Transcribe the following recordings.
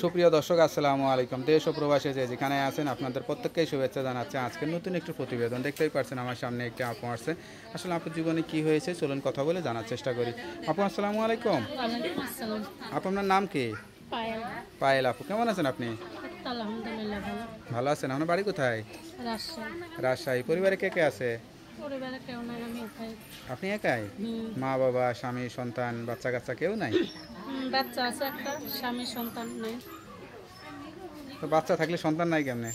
সুপ্রিয় দর্শক আসসালামু আলাইকুম। দেশ ও প্রবাসে যে যেখানে আছেন আপনাদের প্রত্যেককেই শুভেচ্ছা জানাচ্ছি। আজকে নতুন একটি প্রতিবেদন দেখতেই পাচ্ছেন আমার সামনে একটি আপু আসছে। আসলে আপুর জীবনে কি হয়েছে চলুন কথা বলে জানার চেষ্টা করি। আপু আসসালামু আলাইকুম। ওয়ালাইকুম আসসালাম। আপু আপনার নাম কি? পায়েল। পায়েল আপু, কেমন আছেন আপনি? আলহামদুলিল্লাহ ভালো। ভালো আছেন? আপনার বাড়ি কোথায়? রাজশাহী। রাজশাহী। পরিবারে কে কে আছে? পরিবারে কেউ নাই, আমি একাই। আপনি একাই? মা বাবা স্বামী সন্তান বাচ্চা কাচ্চা কেউ নাই? বাচ্চা আছে একটা, স্বামী সন্তান নাই। তো বাচ্চা থাকলে সন্তান নাই কেমনে?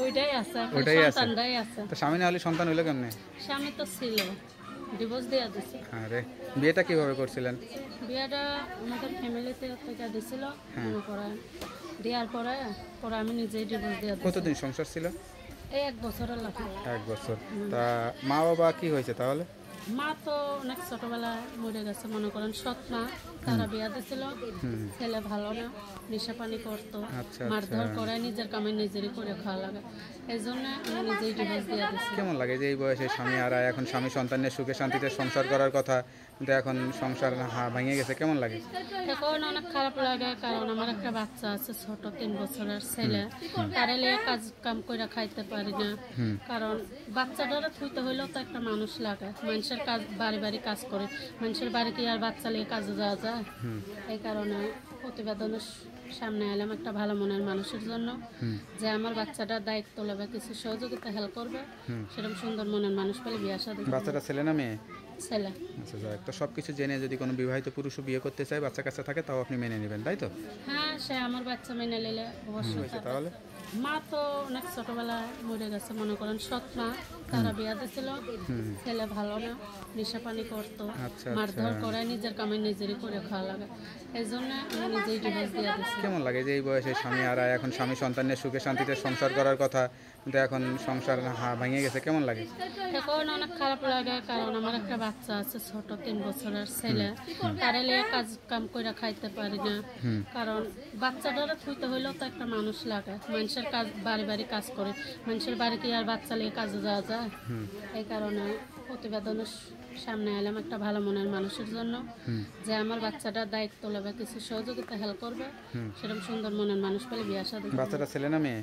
ওইটাই আছে, ওইটাই আছে। সন্তানটাই আছে। তো স্বামী না হলে সন্তান হইলো কেমনে? স্বামী তো ছিল, ডিভোর্স দিয়ে দিছে। আরে বিয়েটা কিভাবে করছিলেন? বিয়েটা আমাদের ফ্যামিলিতে থেকে দিছিল, মনে করেন দেওয়ার পরে পরে আমি নিজেই ডিভোর্স দিয়ে দিছি। কতদিন সংসার ছিল? এই 1 বছরের লাগে। 1 বছর। তা মা বাবা কি হয়েছে তাহলে? মা তো অনেক ছোটবেলায় মরে গেছে, মনে করেন সৎ মা, তারা বিয়া দিছিল। ছেলে ভালো না, নেশা পানি করতো, আচ্ছা, মারধর করে, নিজের কামে নিজেরই করে খাওয়া লাগে। এই জন্য আমি নিজেই ডিভোর্স দিয়ে দিচ্ছি। কেমন লাগে যে এই বয়সে স্বামী হারায়, এখন স্বামী সন্তানের সুখে শান্তিতে সংসার করার কথা, কিন্তু এখন সংসার ভেঙে গেছে, কেমন লাগে? এখন অনেক খারাপ লাগে, কারণ আমার একটা বাচ্চা আছে ছোট, 3 বছরের ছেলে। তারা লিয়ে কাজ কাম করে খাইতে পারি না, কারণ বাচ্চাটারে থুইতে হইলেও তো একটা মানুষ লাগে। মানুষের কাজ, বাড়ি বাড়ি কাজ করে, মানুষের বাড়ি কি আর বাচ্চা লিয়ে কাজে যাওয়া যায়? এই কারণে প্রতিবেদনের সামনে এলাম একটা ভালো মনের মানুষের জন্য, যে আমার বাচ্চাটার দায়িত্ব নেবে, কিছু সহযোগিতা হেল্প করবে। সেরকম সুন্দর মনের মানুষ পেলে বিয়ে শাদী। বাচ্চাটা ছেলে না মেয়ে? ছেলে। আচ্ছা যাক, তো সব কিছু জেনে যদি কোনো বিবাহিত পুরুষও বিয়ে করতে চায়, বাচ্চা কাচ্চা থাকে, তাও আপনি মেনে নেবেন, তাই তো? হ্যাঁ, সে আমার বাচ্চা মেনে নিলে অবশ্যই। হয়েছে তাহলে? মা তো অনেক ছোটবেলায় মরে গেছে, মনে করেন সৎ মা, তারা বিয়া দিছিল। ছেলে ভালো না, নেশা পানি করতো, মারধর করে, নিজের কামে নিজেরই করে খাওয়া লাগে। এই জন্য আমি নিজেই ডিভোর্স দিয়ে দিচ্ছি। কেমন লাগে যে এই বয়সে স্বামী হারায়, এখন স্বামী সন্তানের সুখে শান্তিতে সংসার করার কথা, কিন্তু এখন সংসার ভেঙে গেছে, কেমন লাগে? এখন অনেক খারাপ লাগে, কারণ আমার একটা বাচ্চা আছে ছোট, 3 বছরের ছেলে। তারা লিয়ে কাজ কাম করে খাইতে পারি না, কারণ বাচ্চাটারে থুইতে হইলেও তো একটা মানুষ লাগে। মানুষের কাজ, বাড়ি বাড়ি কাজ করে, মানুষের বাড়ি কি আর বাচ্চা লিয়ে কাজে যাওয়া যায়? এই কারণে প্রতিবেদনের সামনে এলাম একটা ভালো মনের মানুষের জন্য, যে আমার বাচ্চাটার দায়িত্ব নেবে, কিছু সহযোগিতা হেল্প করবে। সেরকম সুন্দর মনের মানুষ পেলে বিয়ে শাদী। বাচ্চাটা ছেলে না মেয়ে?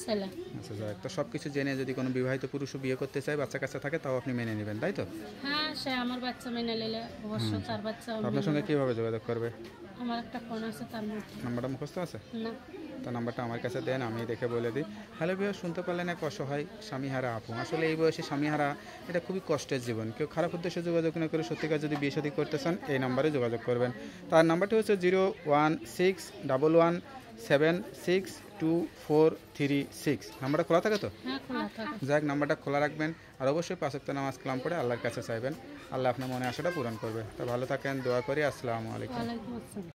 ছেলে। আচ্ছা যাক, তো সব কিছু জেনে যদি কোনো বিবাহিত পুরুষও বিয়ে করতে চায়, বাচ্চা কাচ্চা থাকে, তাও আপনি মেনে নেবেন, তাই তো? হ্যাঁ, সে আমার বাচ্চা মেনে নিলে অবশ্যই তার বাচ্চা। আপনার সঙ্গে কিভাবে যোগাযোগ করবে? আমার একটা ফোন আছে, তার মধ্যে। নাম্বারটা মুখস্থ আছে? না। তো নাম্বারটা আমার কাছে দেন, আমি দেখে বলে দিই। হ্যালো ভিউয়ার, শুনতে পারলেন এক অসহায় স্বামীহারা আপু। আসলে এই বয়সে স্বামীহারা এটা খুবই কষ্টের জীবন। কেউ খারাপ উদ্দেশ্যে যোগাযোগ না করে সত্যিকার যদি বিয়ে শাদী করতে চান, এই নাম্বারে যোগাযোগ করবেন। তার নাম্বারটি হচ্ছে 01611762436। নাম্বারটা খোলা থাকে তো? হ্যাঁ, খোলা থাকে। যাক, নাম্বারটা খোলা রাখবেন, আর অবশ্যই 5 ওয়াক্ত নামাজ কালাম পড়ে আল্লাহর কাছে চাইবেন। আল্লাহ আপনার মনে আশাটা পূরণ করবে। তা ভালো থাকেন, দোয়া করি। আসসালামু আলাইকুম। ওয়ালাইকুম আসসালাম।